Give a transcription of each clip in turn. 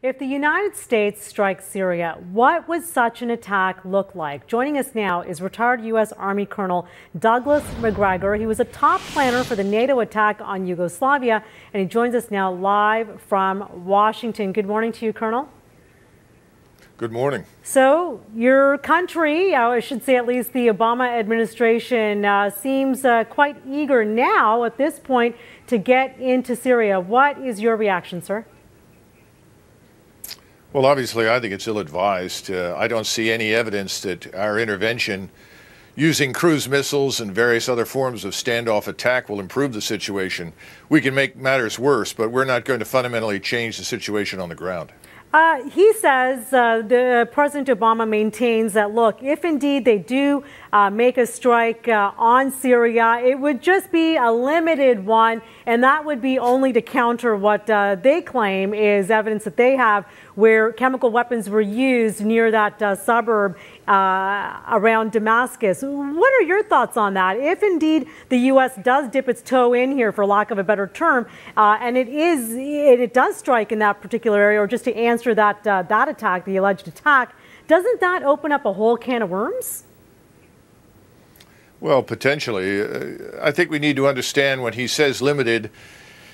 If the United States strikes Syria, what would such an attack look like? Joining us now is retired U.S. Army Colonel Douglas Macgregor. He was a top planner for the NATO attack on Yugoslavia, and he joins us now live from Washington. Good morning to you, Colonel. Good morning. So your country, I should say at least the Obama administration, seems quite eager now at this point to get into Syria. What is your reaction, sir? Well, obviously, I think it's ill-advised. I don't see any evidence that our intervention using cruise missiles and various other forms of standoff attack will improve the situation. We can make matters worse, but we're not going to fundamentally change the situation on the ground. He says, President Obama maintains that, look, if indeed they do make a strike on Syria, it would just be a limited one, and that would be only to counter what they claim is evidence that they have where chemical weapons were used near that suburb around Damascus. What are your thoughts on that? If indeed the U.S. does dip its toe in here, for lack of a better term, and it does strike in that particular area, or just to answer that attack, the alleged attack, doesn't that open up a whole can of worms? Well, potentially. I think we need to understand when he says limited,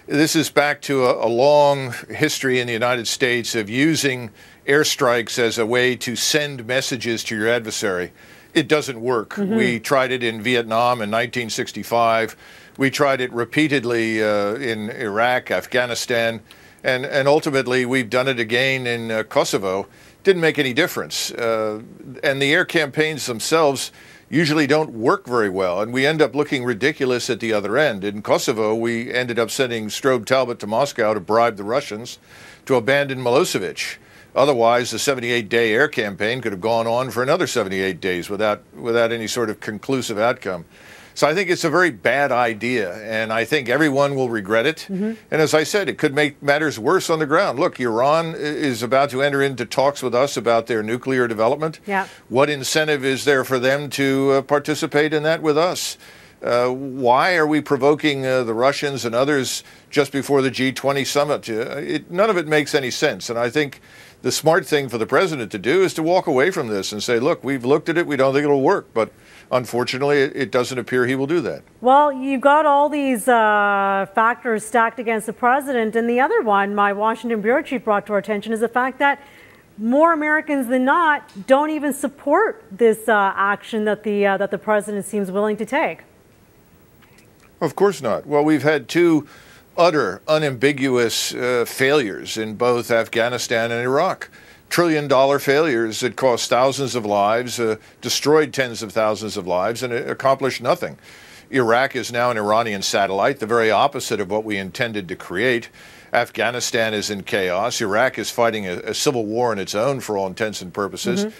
this is back to a long history in the United States of using airstrikes as a way to send messages to your adversary. It doesn't work. We tried it in Vietnam in 1965. We tried it repeatedly in Iraq, Afghanistan, and ultimately we've done it again in Kosovo. Didn't make any difference. And the air campaigns themselves usually don't work very well, and we end up looking ridiculous at the other end. In Kosovo, we ended up sending Strobe Talbot to Moscow to bribe the Russians to abandon Milosevic. Otherwise, the 78-day air campaign could have gone on for another 78 days without any sort of conclusive outcome. So I think it's a very bad idea, and I think everyone will regret it. And as I said, it could make matters worse on the ground. Look, Iran is about to enter into talks with us about their nuclear development. Yeah. What incentive is there for them to participate in that with us? Why are we provoking the Russians and others just before the G20 summit? None of it makes any sense, and I think the smart thing for the president to do is to walk away from this and say, look, we've looked at it, we don't think it'll work, but unfortunately, it doesn't appear he will do that. Well, you've got all these factors stacked against the president, and the other one my Washington bureau chief brought to our attention is the fact that more Americans than not don't even support this action that the president seems willing to take. Of course not. Well, we've had two utter, unambiguous failures in both Afghanistan and Iraq. $1 trillion failures that cost thousands of lives, destroyed tens of thousands of lives, and accomplished nothing. Iraq is now an Iranian satellite, the very opposite of what we intended to create. Afghanistan is in chaos. Iraq is fighting a civil war in its own for all intents and purposes.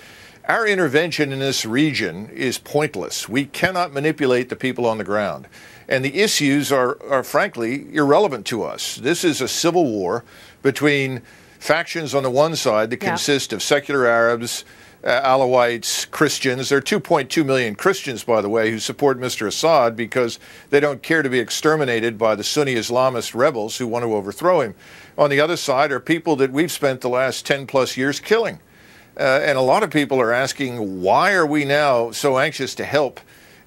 Our intervention in this region is pointless. We cannot manipulate the people on the ground. And the issues are frankly irrelevant to us. This is a civil war between factions on the one side that consist of secular Arabs, Alawites, Christians. There are 2.2 million Christians, by the way, who support Mr. Assad because they don't care to be exterminated by the Sunni Islamist rebels who want to overthrow him. On the other side are people that we've spent the last 10+ years killing. And a lot of people are asking, why are we now so anxious to help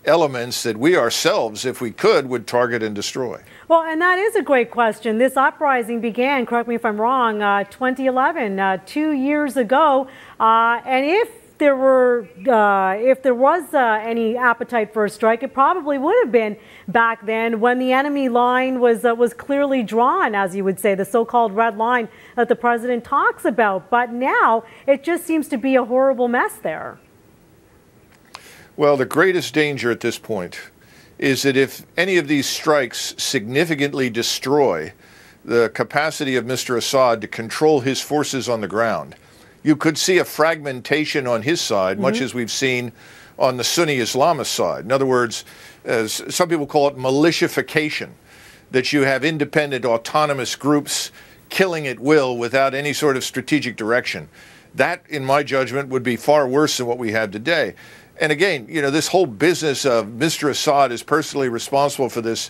elements that we ourselves, if we could, would target and destroy? Well, and that is a great question. This uprising began, correct me if I'm wrong, 2011, 2 years ago. And if there was any appetite for a strike, it probably would have been back then when the enemy line was clearly drawn, as you would say, the so-called red line that the president talks about. But now it just seems to be a horrible mess there. Well, the greatest danger at this point is that if any of these strikes significantly destroy the capacity of Mr. Assad to control his forces on the ground, you could see a fragmentation on his side, much as we've seen on the Sunni Islamist side. In other words, as some people call it, militiafication, that you have independent autonomous groups killing at will without any sort of strategic direction. That, in my judgment, would be far worse than what we have today. And again, you know, this whole business of Mr. Assad is personally responsible for this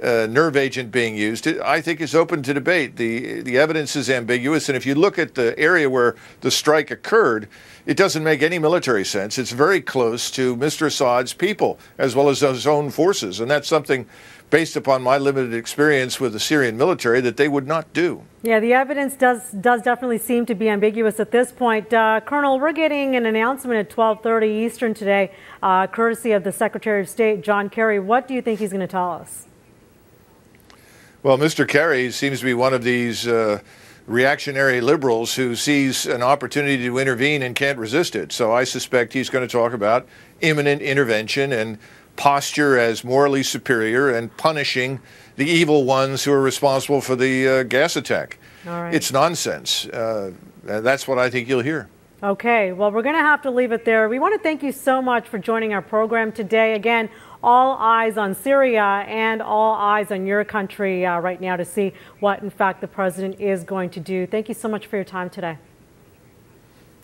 nerve agent being used, I think is open to debate. The evidence is ambiguous, and if you look at the area where the strike occurred, it doesn't make any military sense. It's very close to Mr. Assad's people, as well as his own forces, and that's something, based upon my limited experience with the Syrian military, that they would not do. Yeah, the evidence does definitely seem to be ambiguous at this point. Colonel, we're getting an announcement at 12:30 Eastern today, courtesy of the Secretary of State, John Kerry. What do you think he's going to tell us? Well, Mr. Kerry seems to be one of these reactionary liberals who sees an opportunity to intervene and can't resist it. So I suspect he's going to talk about imminent intervention and posture as morally superior and punishing the evil ones who are responsible for the gas attack. All right. It's nonsense. That's what I think you'll hear. Okay, well, we're going to have to leave it there. We want to thank you so much for joining our program today. Again, all eyes on Syria and all eyes on your country right now to see what, in fact, the president is going to do. Thank you so much for your time today.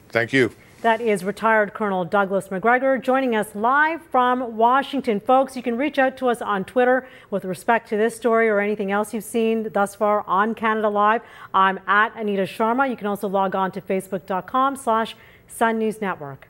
Thank you. That is retired Colonel Douglas Macgregor joining us live from Washington. Folks, you can reach out to us on Twitter with respect to this story or anything else you've seen thus far on Canada Live. I'm at Anita Sharma. You can also log on to facebook.com/Sun News Network.